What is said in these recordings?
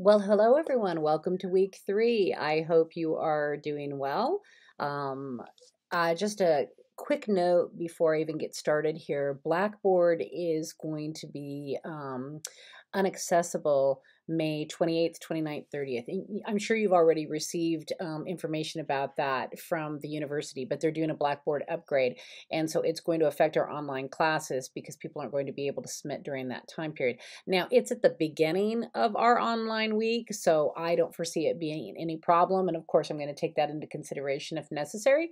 Well, hello everyone. Welcome to week 3. I hope you are doing well. Um, just a quick note before I even get started here. Blackboard is going to be unaccessible May 28th, 29th, 30th. And I'm sure you've already received information about that from the university, but they're doing a Blackboard upgrade. And so it's going to affect our online classes because people aren't going to be able to submit during that time period. Now, it's at the beginning of our online week, so I don't foresee it being any problem. And of course, I'm going to take that into consideration if necessary.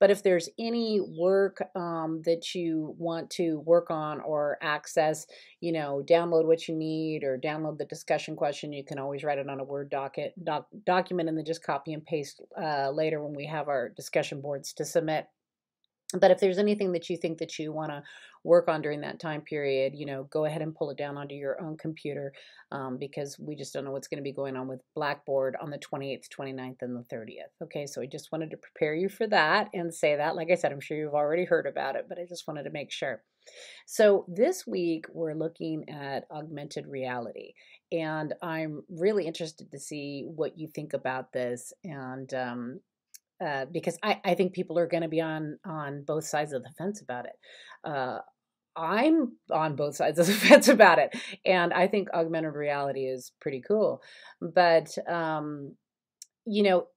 But if there's any work that you want to work on or access, download what you need or download the discussion question, you can always write it on a Word document and then just copy and paste later when we have our discussion boards to submit. But if there's anything that you think that you want to work on during that time period, go ahead and pull it down onto your own computer because we just don't know what's going to be going on with Blackboard on the 28th, 29th, and the 30th. Okay, so I just wanted to prepare you for that and say that. Like I said, I'm sure you've already heard about it, but I just wanted to make sure. So this week we're looking at augmented reality, and I'm really interested to see what you think about this. And because I think people are going to be on both sides of the fence about it. Uh, I'm on both sides of the fence about it, and I think augmented reality is pretty cool. But you know,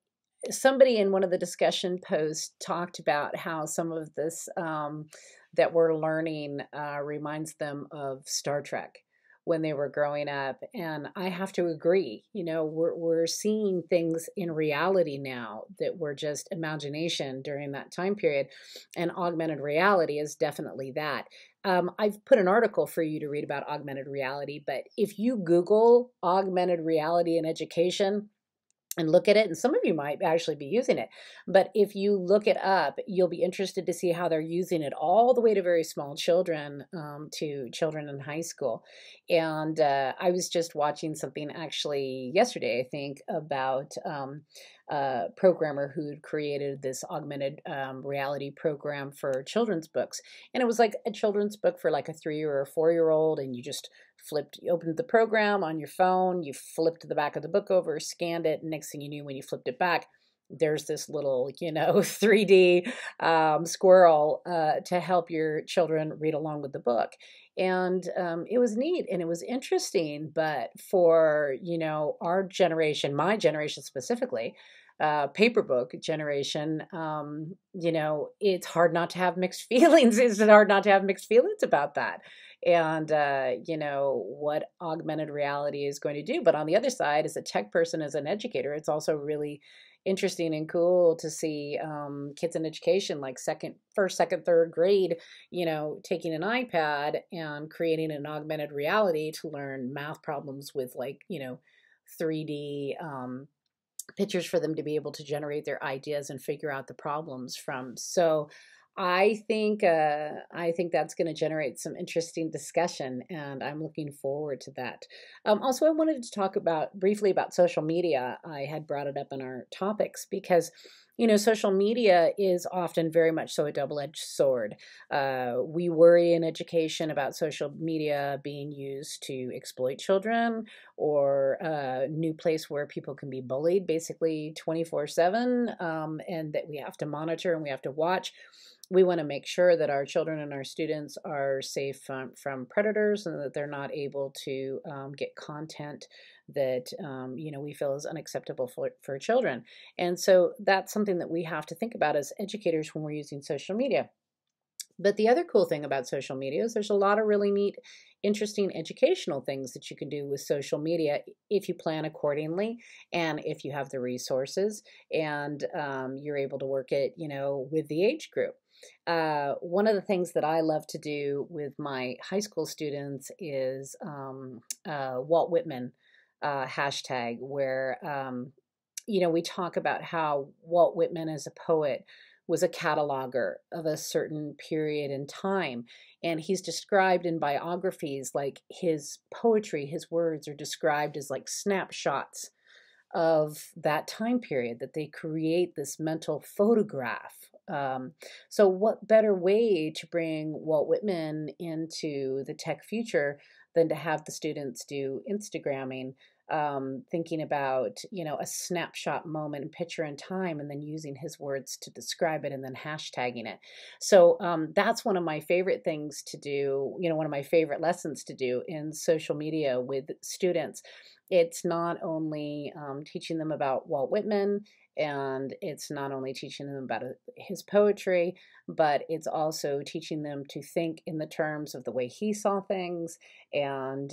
somebody in one of the discussion posts talked about how some of this that we're learning reminds them of Star Trek when they were growing up. And I have to agree. We're seeing things in reality now that were just imagination during that time period. And augmented reality is definitely that. I've put an article for you to read about augmented reality, but if you Google augmented reality in education, and look at it, and some of you might actually be using it, but if you look it up, you'll be interested to see how they're using it all the way to very small children, to children in high school. And I was just watching something actually yesterday, I think, about a programmer who'd created this augmented reality program for children's books. And it was like a children's book for like a 3 or a 4-year old, and you opened the program on your phone, you flipped the back of the book over, scanned it, and next thing you knew, when you flipped it back, there's this little, 3D squirrel to help your children read along with the book. And it was neat and it was interesting. But for, our generation, my generation specifically, paper book generation, it's hard not to have mixed feelings. It's hard not to have mixed feelings about that. And, what augmented reality is going to do. But on the other side, as a tech person, as an educator, it's also really interesting and cool to see kids in education, like first, second, third grade, taking an iPad and creating an augmented reality to learn math problems with 3D pictures for them to be able to generate their ideas and figure out the problems from. So I think that's going to generate some interesting discussion, and I'm looking forward to that. Also, I wanted to talk briefly about social media. I had brought it up in our topics because social media is often very much so a double-edged sword. We worry in education about social media being used to exploit children, or a new place where people can be bullied basically 24/7, and that we have to monitor and we have to watch. We want to make sure that our children and our students are safe from predators, and that they're not able to get content that we feel is unacceptable for children. And so that's something that we have to think about as educators when we're using social media. But the other cool thing about social media is there's a lot of really neat, interesting educational things that you can do with social media if you plan accordingly and if you have the resources, and you're able to work it, with the age group. One of the things that I love to do with my high school students is Walt Whitman hashtag, where we talk about how Walt Whitman as a poet was a cataloger of a certain period in time. And he's described in biographies, like his poetry, his words are described as like snapshots of that time period, that they create this mental photograph. So what better way to bring Walt Whitman into the tech future than to have the students do Instagramming thinking about, a snapshot moment and picture in time, and then using his words to describe it and then hashtagging it. So that's one of my favorite things to do, one of my favorite lessons to do in social media with students. It's not only teaching them about Walt Whitman, and it's not only teaching them about his poetry, but it's also teaching them to think in the terms of the way he saw things. And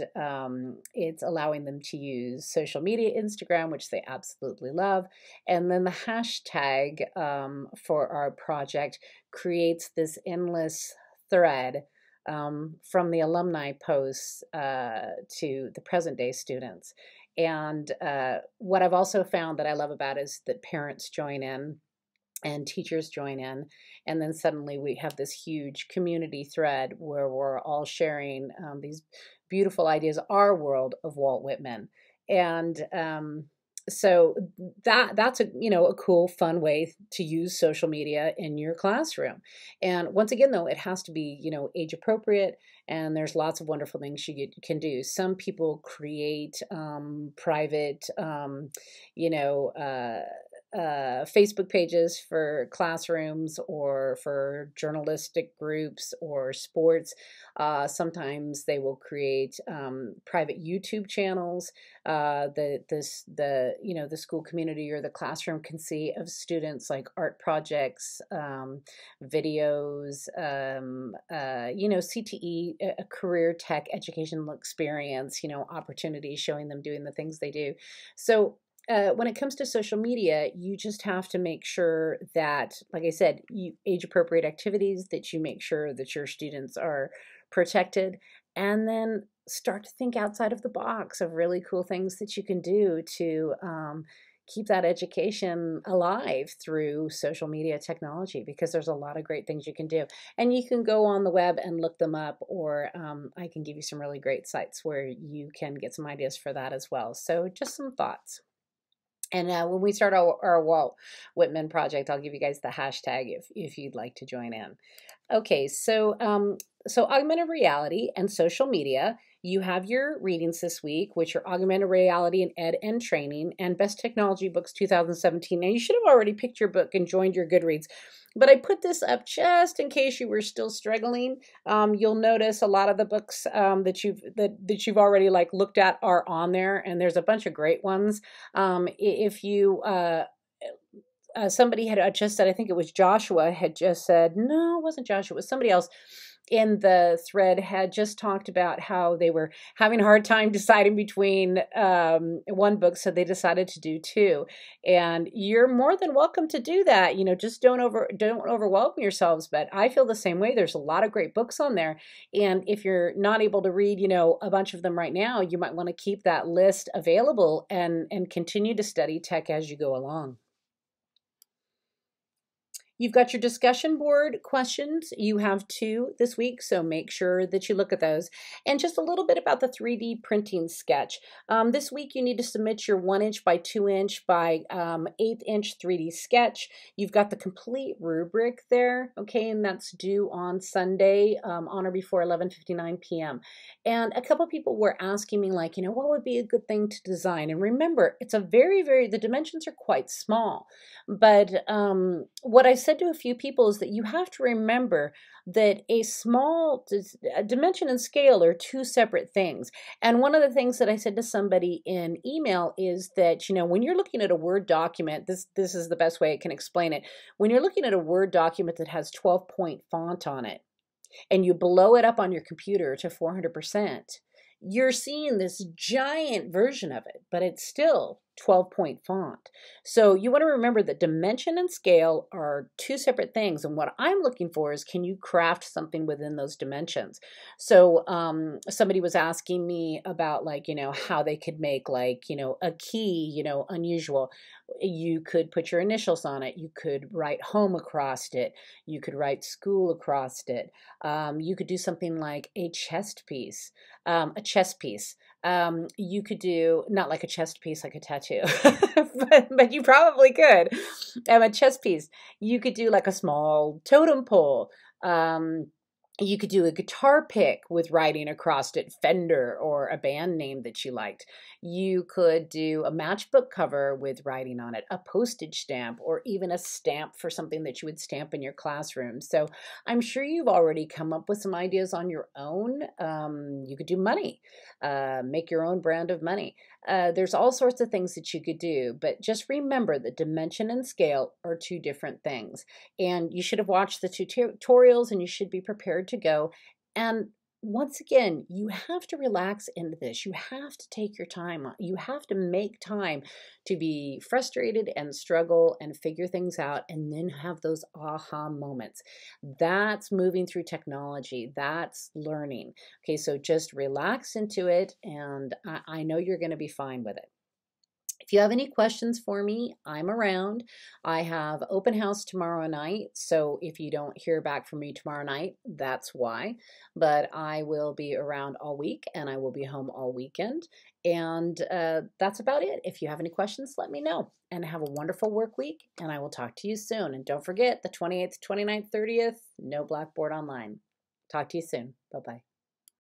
it's allowing them to use social media, Instagram, which they absolutely love. And then the hashtag for our project creates this endless thread from the alumni posts to the present day students. And what I've also found that I love about is that parents join in and teachers join in, and then suddenly we have this huge community thread where we're all sharing these beautiful ideas, our world of Walt Whitman. And so that's a cool, fun way to use social media in your classroom. And once again, though, it has to be age appropriate, and there's lots of wonderful things you can do. Some people create private Facebook pages for classrooms or for journalistic groups or sports. Sometimes they will create private YouTube channels. The school community or the classroom can see of students, like art projects, videos, CTE, a career tech educational experience, opportunities, showing them doing the things they do. So when it comes to social media, you just have to make sure that, like I said, age appropriate activities, that you make sure that your students are protected, and then start to think outside of the box of really cool things that you can do to keep that education alive through social media technology, because there's a lot of great things you can do. And you can go on the web and look them up, or I can give you some really great sites where you can get some ideas for that as well. So just some thoughts. And when we start our Walt Whitman project, I'll give you guys the hashtag if you'd like to join in. Okay, so augmented reality and social media. You have your readings this week, which are Augmented Reality in Ed and Training and Best Technology Books 2017. Now, you should have already picked your book and joined your Goodreads, but I put this up just in case you were still struggling. You'll notice a lot of the books that you've already looked at are on there, and there's a bunch of great ones. If you somebody had just said, I think it was Joshua, had just said, no, it wasn't Joshua, it was somebody else in the thread, had just talked about how they were having a hard time deciding between one book, so they decided to do two. And you're more than welcome to do that. Just don't overwhelm yourselves. But I feel the same way. There's a lot of great books on there, and if you're not able to read, a bunch of them right now, you might want to keep that list available and continue to study tech as you go along. You've got your discussion board questions. You have 2 this week, so make sure that you look at those. And just a little bit about the 3D printing sketch. This week you need to submit your 1" by 2" by 1/8" 3D sketch. You've got the complete rubric there, okay, and that's due on Sunday on or before 11:59 p.m. And a couple people were asking me, what would be a good thing to design? And remember, it's a the dimensions are quite small. But what I said to a few people is that you have to remember that a small dimension and scale are 2 separate things. And one of the things that I said to somebody in email is that, when you're looking at a Word document, this is the best way I can explain it. When you're looking at a Word document that has 12-point font on it, and you blow it up on your computer to 400%, you're seeing this giant version of it, but it's still 12-point font. So you want to remember that dimension and scale are 2 separate things. And what I'm looking for is, can you craft something within those dimensions? So somebody was asking me about how they could make a key, unusual. You could put your initials on it. You could write home across it. You could write school across it. You could do something like a chest piece. You could do, not like a chest piece, like a tattoo, but you probably could. A chest piece. You could do like a small totem pole. You could do a guitar pick with writing across it, Fender, or a band name that you liked. You could do a matchbook cover with writing on it, a postage stamp, or even a stamp for something that you would stamp in your classroom. So I'm sure you've already come up with some ideas on your own. You could do money, make your own brand of money. There's all sorts of things that you could do, but just remember that dimension and scale are two different things. And you should have watched the tutorials and you should be prepared to go. And once again, you have to relax into this. You have to take your time. You have to make time to be frustrated and struggle and figure things out and then have those aha moments. That's moving through technology. That's learning. Okay, so just relax into it, and I know you're going to be fine with it. If you have any questions for me, I'm around. I have open house tomorrow night, so if you don't hear back from me tomorrow night, that's why. But I will be around all week, and I will be home all weekend. And that's about it. If you have any questions, let me know. And have a wonderful work week, and I will talk to you soon. And don't forget, the 28th, 29th, 30th, no Blackboard Online. Talk to you soon. Bye-bye.